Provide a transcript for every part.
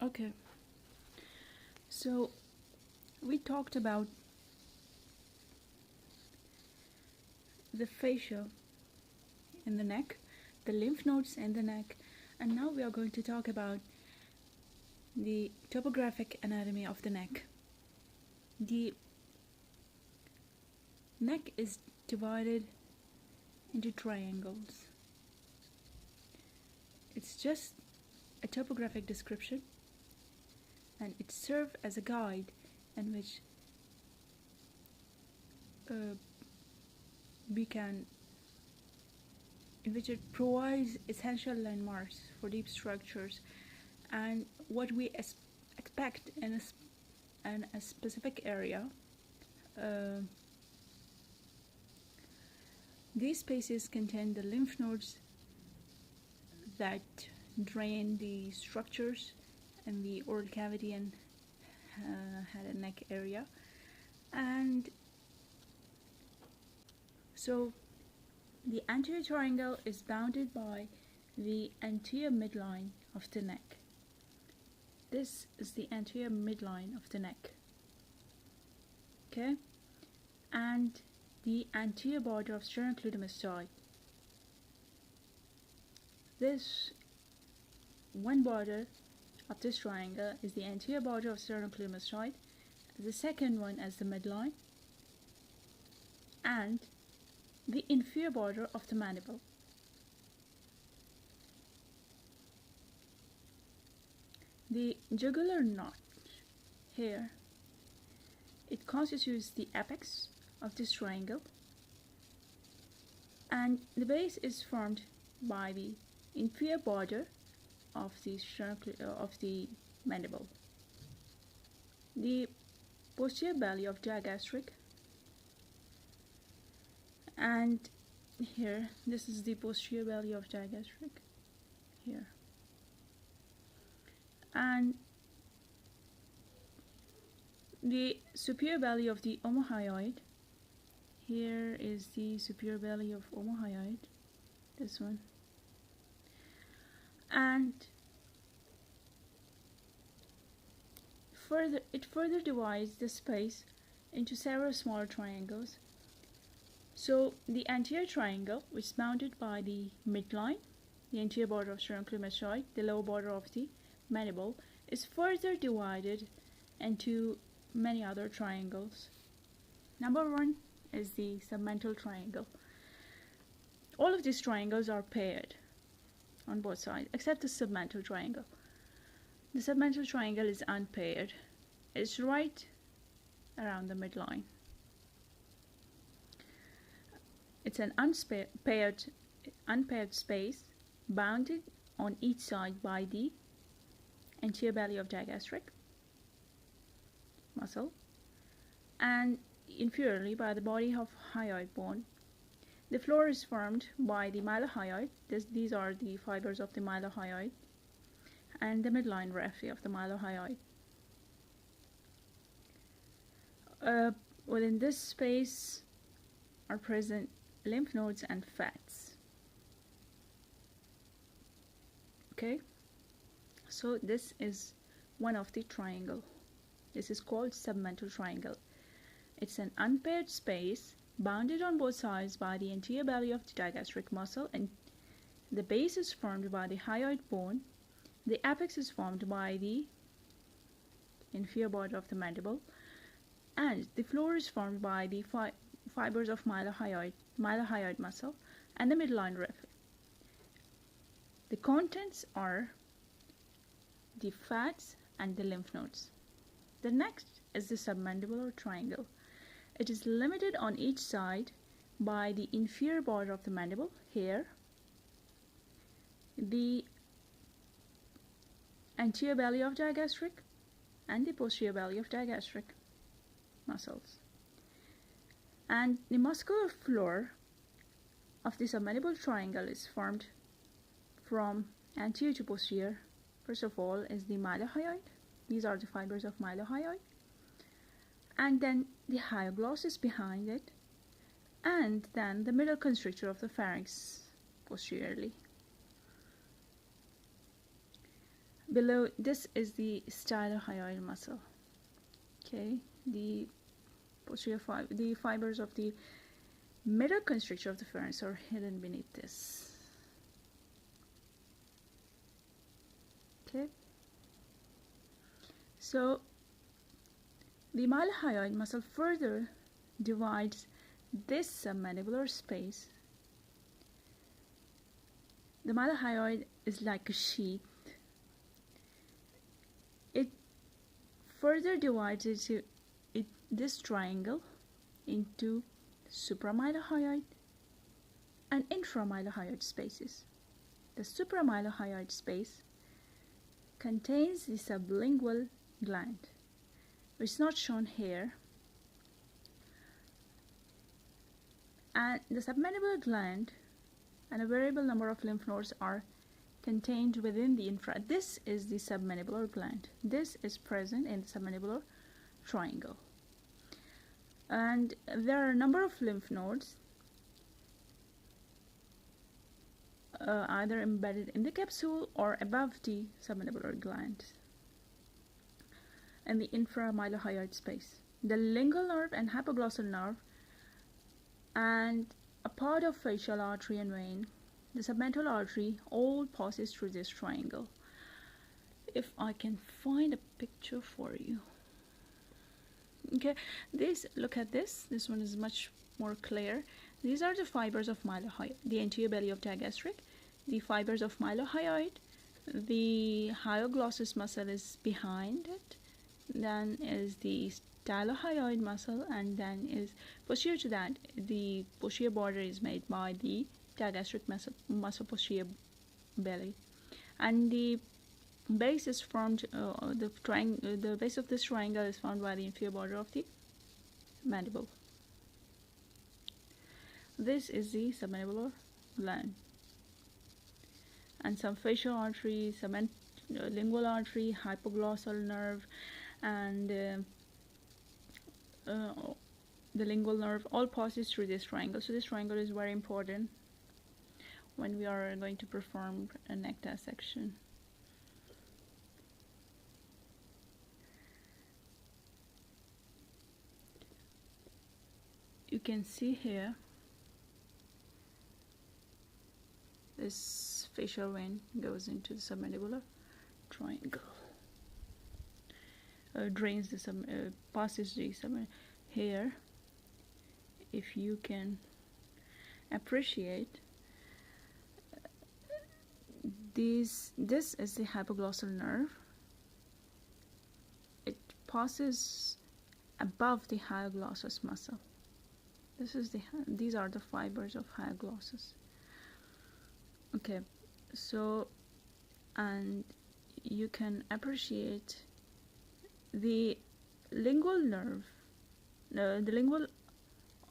Okay, so we talked about the fascia in the neck, the lymph nodes in the neck, and now we are going to talk about the topographic anatomy of the neck. The neck is divided into triangles. It's just a topographic description, and it serves as a guide in which we can in which it provides essential landmarks for deep structures and what we expect in a specific area. These spaces contain the lymph nodes that drain the structures in the oral cavity and head and neck area. And so the anterior triangle is bounded by the anterior midline of the neck. This is the anterior midline of the neck. Okay? And the anterior border of sternocleidomastoid. This one border of this triangle is the anterior border of sternocleidomastoid, the second one as the midline, and the inferior border of the mandible. The jugular notch here, it constitutes the apex of this triangle, and the base is formed by the inferior border of the mandible. The posterior belly of digastric, and here this is the posterior belly of digastric here, and the superior belly of the omohyoid. Here is the superior belly of omohyoid, this one, and it further divides the space into several smaller triangles. So the anterior triangle, which is bounded by the midline, the anterior border of sternocleidomastoid, the lower border of the mandible, is further divided into many other triangles. Number one is the submental triangle. All of these triangles are paired on both sides except the submental triangle. The submental triangle is unpaired. It's right around the midline. It's an unpaired space bounded on each side by the anterior belly of digastric muscle and inferiorly by the body of hyoid bone. The floor is formed by the mylohyoid. These are the fibers of the mylohyoid and the midline raphe of the mylohyoid. Within this space are present lymph nodes and fats. Okay, so this is one of the triangle. This is called submental triangle. It's an unpaired space bounded on both sides by the anterior belly of the digastric muscle, and the base is formed by the hyoid bone. The apex is formed by the inferior border of the mandible, and the floor is formed by the fibers of mylohyoid muscle and the midline raphe. The contents are the fats and the lymph nodes. The next is the submandibular triangle. It is limited on each side by the inferior border of the mandible, here, the anterior belly of digastric, and the posterior belly of digastric muscles. And the muscular floor of the submandibular triangle is formed from anterior to posterior. First of all is the mylohyoid. These are the fibers of mylohyoid. And then the hyoglossus behind it, and then the middle constrictor of the pharynx posteriorly. Below this is the stylohyoid muscle. Okay, the the fibers of the middle constrictor of the pharynx are hidden beneath this. Okay, so the mylohyoid muscle further divides this submandibular space. The mylohyoid is like a sheet. It further divides this triangle into supramylohyoid and inframylohyoid spaces. The supramylohyoid space contains the sublingual gland, which is not shown here, and the submandibular gland and a variable number of lymph nodes are contained within the infra. This is the submandibular gland. This is present in the submandibular triangle. And there are a number of lymph nodes either embedded in the capsule or above the submandibular gland and the inframylohyoid space. The lingual nerve and hypoglossal nerve and a part of facial artery and vein, the submental artery, all passes through this triangle. If I can find a picture for you. Okay, look at this. This one is much more clear. These are the fibers of mylohyoid, the anterior belly of digastric, the fibers of mylohyoid, the hyoglossus muscle is behind it, then is the stylohyoid muscle, and then is posterior to that the posterior border is made by the digastric muscle posterior belly, and the base is formed the base of this triangle is formed by the inferior border of the mandible. This is the submandibular gland, and some facial arteries, some lingual artery, hypoglossal nerve, and the lingual nerve all passes through this triangle. So this triangle is very important when we are going to perform a neck dissection. You can see here this facial vein goes into the submandibular triangle, drains the passes the submandibular. Here, if you can appreciate, this is the hypoglossal nerve. It passes above the hyoglossus muscle. These are the fibers of hyoglossus. Okay, so, and you can appreciate the lingual nerve, the lingual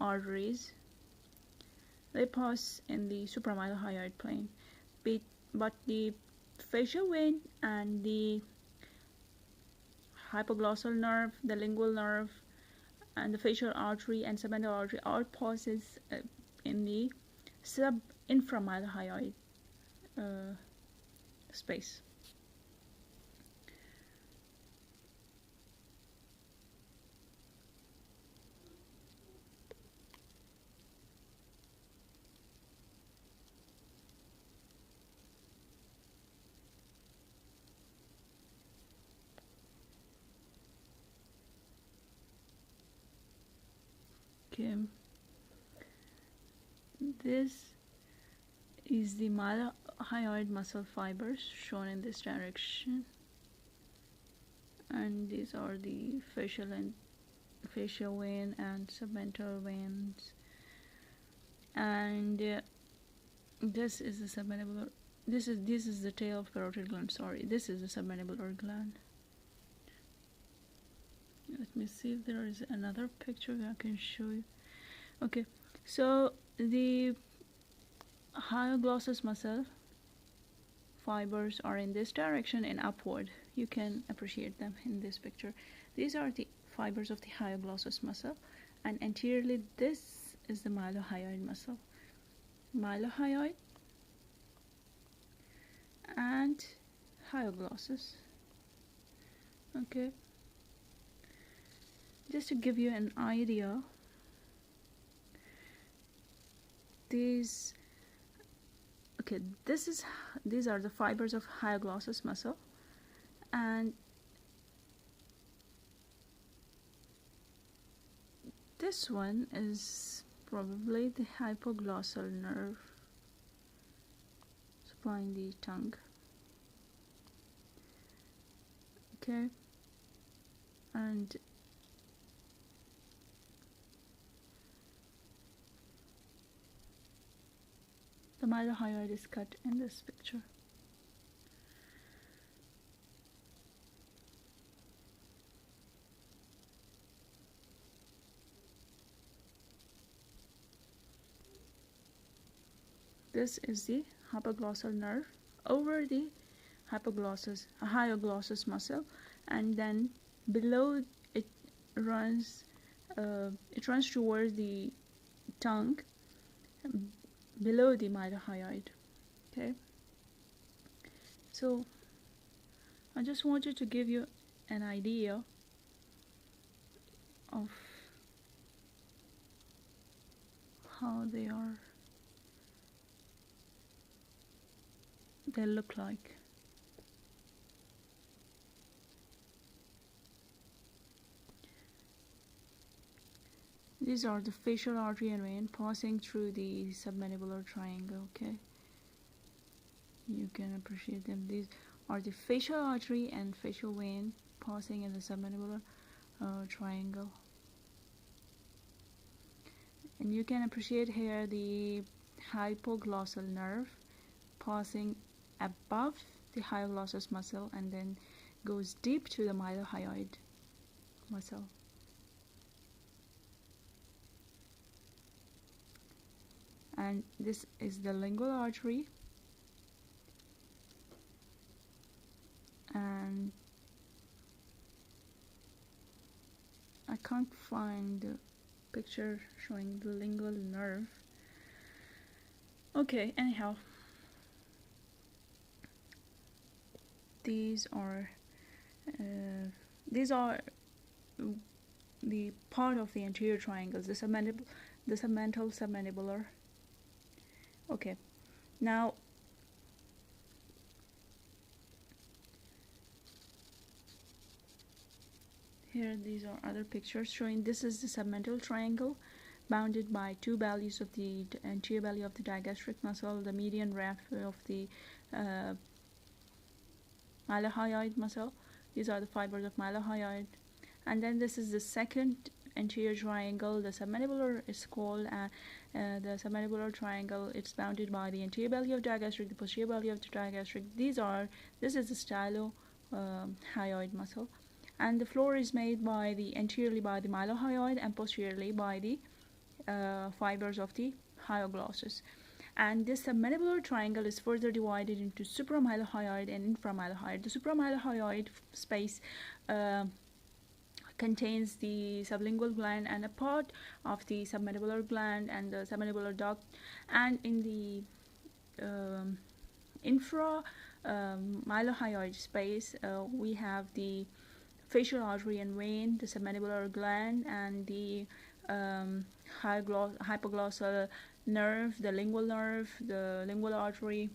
arteries, they pass in the supramylohyoid plane, but the facial vein and the hypoglossal nerve, the lingual nerve, and the facial artery and submental artery all passes in the inframylohyoid space. Okay, this is the mylohyoid muscle fibers shown in this direction, and these are the facial vein and submental veins, and this is the submandibular. This is the tail of parotid gland. Sorry, this is the submandibular gland. Let me see if there is another picture that I can show you. Okay, so the hyoglossus muscle fibers are in this direction and upward. You can appreciate them in this picture. These are the fibers of the hyoglossus muscle, and anteriorly this is the mylohyoid muscle. Mylohyoid and hyoglossus. Okay, just to give you an idea, these these are the fibers of hyoglossus muscle, and this one is probably the hypoglossal nerve supplying the tongue. Okay, and the mylohyoid is cut in this picture. This is the hypoglossal nerve over the hyoglossus muscle, and then below it runs towards the tongue below the mylohyoid. Okay, so I just wanted to give you an idea of how they look like. These are the facial artery and vein passing through the submandibular triangle. Okay, you can appreciate them. These are the facial artery and facial vein passing in the submandibular triangle, and you can appreciate here the hypoglossal nerve passing above the hyoglossus muscle and then goes deep to the mylohyoid muscle. And this is the lingual artery, and I can't find the picture showing the lingual nerve. Okay, anyhow, these are the part of the anterior triangles, the submental submandibular. Okay, now here these are other pictures showing this is the submental triangle bounded by two bellies of the anterior belly of the digastric muscle, the median raphe of the mylohyoid muscle. These are the fibers of mylohyoid. And then this is the second anterior triangle. The submandibular is called the submandibular triangle. It's bounded by the anterior belly of digastric, the posterior belly of the digastric. This is the stylohyoid muscle, and the floor is made by the anteriorly by the mylohyoid and posteriorly by the fibers of the hyoglossus. And this submandibular triangle is further divided into supramylohyoid and inframylohyoid. The supramylohyoid space contains the sublingual gland and a part of the submandibular gland and the submandibular duct, and in the mylohyoid space we have the facial artery and vein, the submandibular gland, and the hypoglossal nerve, the lingual artery.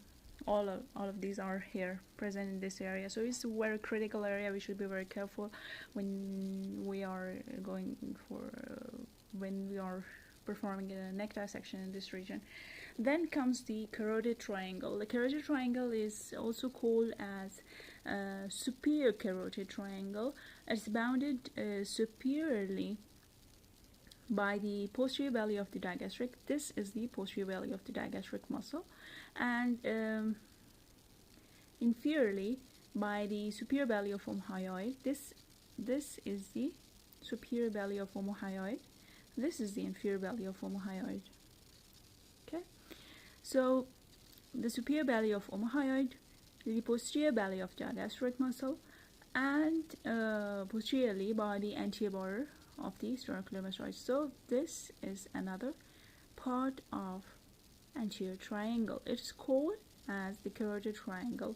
All of these are here present in this area, so it's a very critical area. We should be very careful when we are performing a neck dissection in this region. Then comes the carotid triangle. The carotid triangle is also called as superior carotid triangle. It's bounded superiorly by the posterior belly of the digastric. This is the posterior belly of the digastric muscle, and inferiorly by the superior belly of omohyoid. This is the superior belly of omohyoid. This is the inferior belly of omohyoid. Okay, so the superior belly of omohyoid, the posterior belly of digastric muscle, and posteriorly by the anterior border of the sternocleidomastoid. So this is another part of anterior triangle. It's called as the carotid triangle.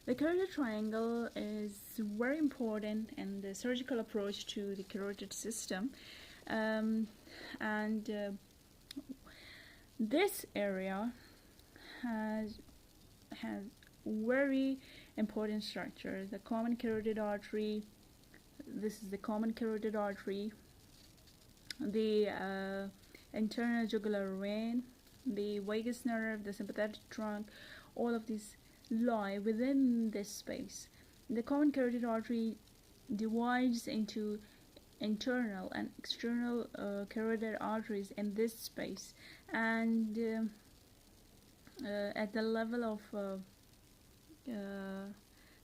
The carotid triangle is very important in the surgical approach to the carotid system, and this area has very important structures. The common carotid artery. This is the common carotid artery. The internal jugular vein, the vagus nerve, the sympathetic trunk, all of these lie within this space. The common carotid artery divides into internal and external carotid arteries in this space, and at the level of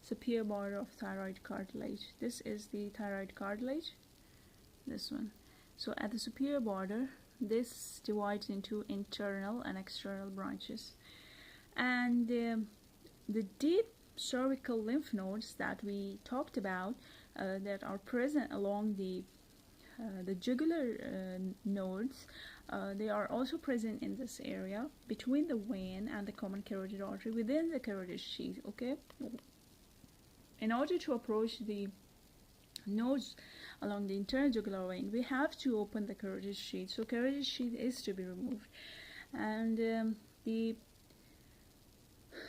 superior border of thyroid cartilage. This is the thyroid cartilage, this one. So at the superior border, this divides into internal and external branches. And the deep cervical lymph nodes that we talked about that are present along the jugular nodes, they are also present in this area between the vein and the common carotid artery within the carotid sheath. Okay, in order to approach the nodes along the internal jugular vein, we have to open the carotid sheath. So carotid sheath is to be removed, and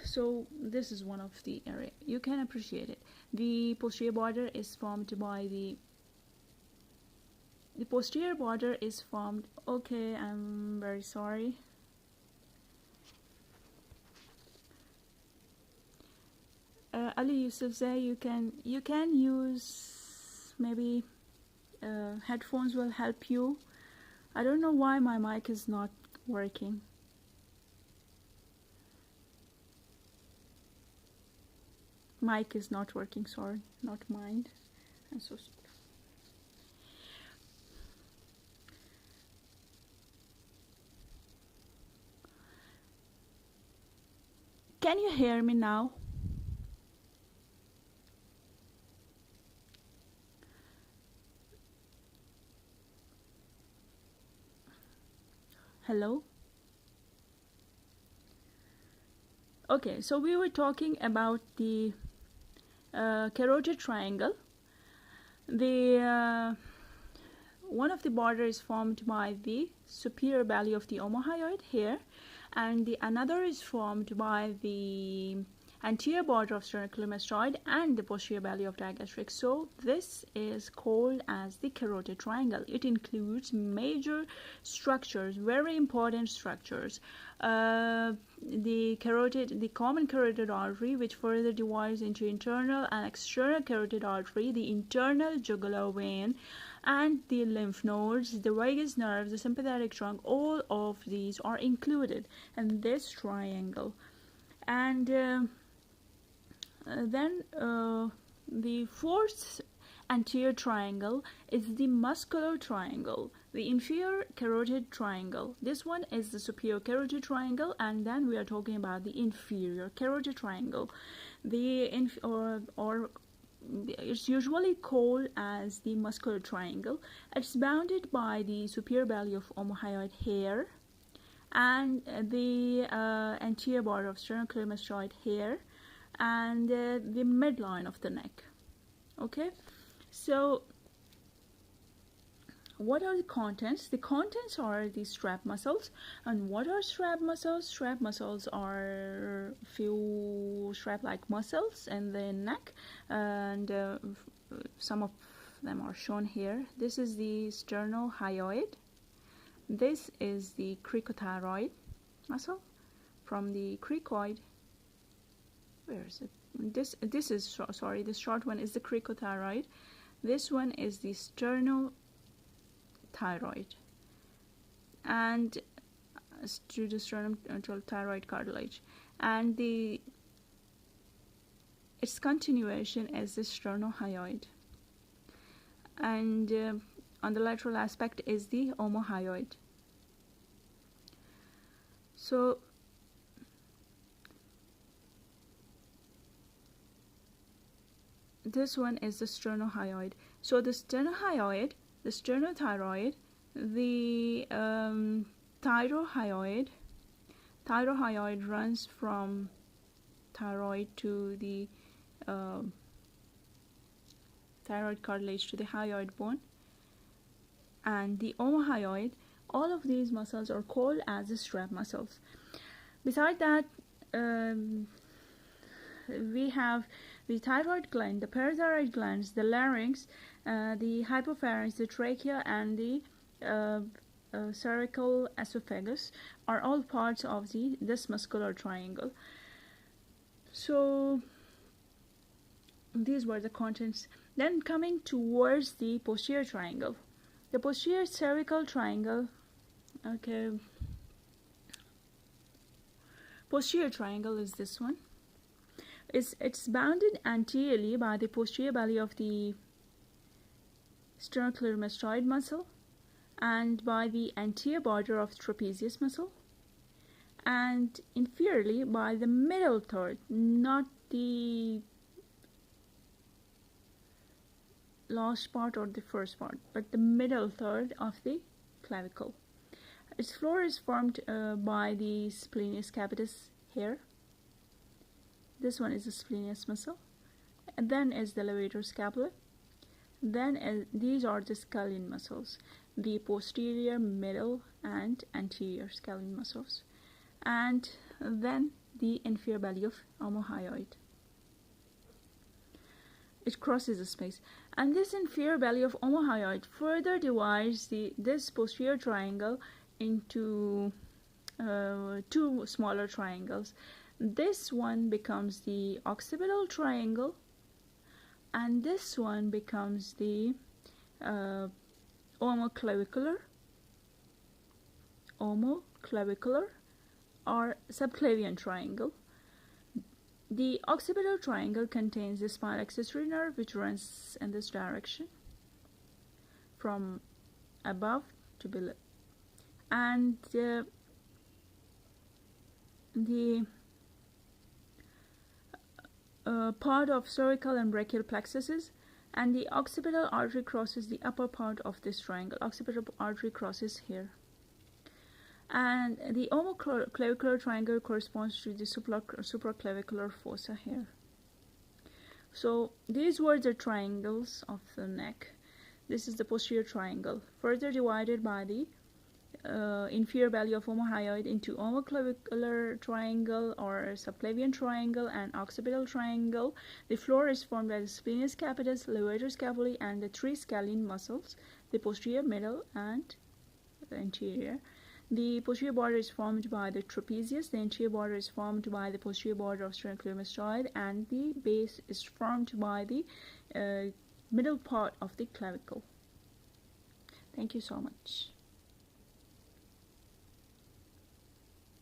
so this is one of the area you can appreciate it. The posterior border is formed by the posterior border is formed. Okay, I'm very sorry. Ali Yousafzai, you can use maybe headphones will help you. I don't know why my mic is not working. Mic is not working, sorry, not mine. I'm so sorry. Can you hear me now? Hello? Okay, so we were talking about the carotid triangle. The one of the border is formed by the superior belly of the omohyoid here, and the another is formed by the anterior border of sternocleidomastoid and the posterior belly of digastric. So this is called as the carotid triangle. It includes major structures, very important structures. The common carotid artery, which further divides into internal and external carotid artery, the internal jugular vein, and the lymph nodes, the vagus nerve, the sympathetic trunk, all of these are included in this triangle. And then the fourth anterior triangle is the muscular triangle, the inferior carotid triangle. This one is the superior carotid triangle, and then we are talking about the inferior carotid triangle. It's usually called as the muscular triangle. It's bounded by the superior belly of omohyoid here and the anterior border of sternocleidomastoid here and the midline of the neck. Okay, so what are the contents? The contents are the strap muscles. And what are strap muscles? Strap muscles are few strap-like muscles in the neck, and some of them are shown here. This is the sternohyoid. This is the cricothyroid muscle. From the cricoid, where is it? This is sorry. The short one is the cricothyroid. This one is the sternothyroid, and to the sternum thyroid cartilage, and its continuation is the sternohyoid, and on the lateral aspect is the omohyoid. So this one is the sternohyoid. So the sternohyoid, the sternothyroid, the thyrohyoid runs from thyroid to the thyroid cartilage to the hyoid bone and the omohyoid. All of these muscles are called as the strap muscles. Besides that, we have the thyroid gland, the parathyroid glands, the larynx, the hypopharynx, the trachea, and the cervical esophagus are all parts of this muscular triangle. So these were the contents. Then coming towards the posterior triangle, the posterior cervical triangle. Okay, posterior triangle is this one. It's bounded anteriorly by the posterior belly of the sternocleidomastoid muscle and by the anterior border of trapezius muscle, and inferiorly by the middle third, not the last part or the first part, but the middle third of the clavicle. Its floor is formed by the splenius capitis here. This one is the splenius muscle, and then is the levator scapula. Then these are the scalene muscles, the posterior, middle, and anterior scalene muscles, and then the inferior belly of omohyoid. It crosses the space, and this inferior belly of omohyoid further divides this posterior triangle into two smaller triangles. This one becomes the occipital triangle, and this one becomes the omoclavicular or subclavian triangle. The occipital triangle contains the spinal accessory nerve, which runs in this direction from above to below, and the part of cervical and brachial plexuses, and the occipital artery crosses the upper part of this triangle. Occipital artery crosses here, and the omoclavicular triangle corresponds to the supraclavicular fossa here. So these were the triangles of the neck. This is the posterior triangle, further divided by the inferior belly of omohyoid into omoclavicular triangle or subclavian triangle and occipital triangle. The floor is formed by the splenius capitis, levator scapulae, and the three scalene muscles, the posterior, middle, and the anterior. The posterior border is formed by the trapezius, the anterior border is formed by the posterior border of sternocleidomastoid, and the base is formed by the middle part of the clavicle. Thank you so much.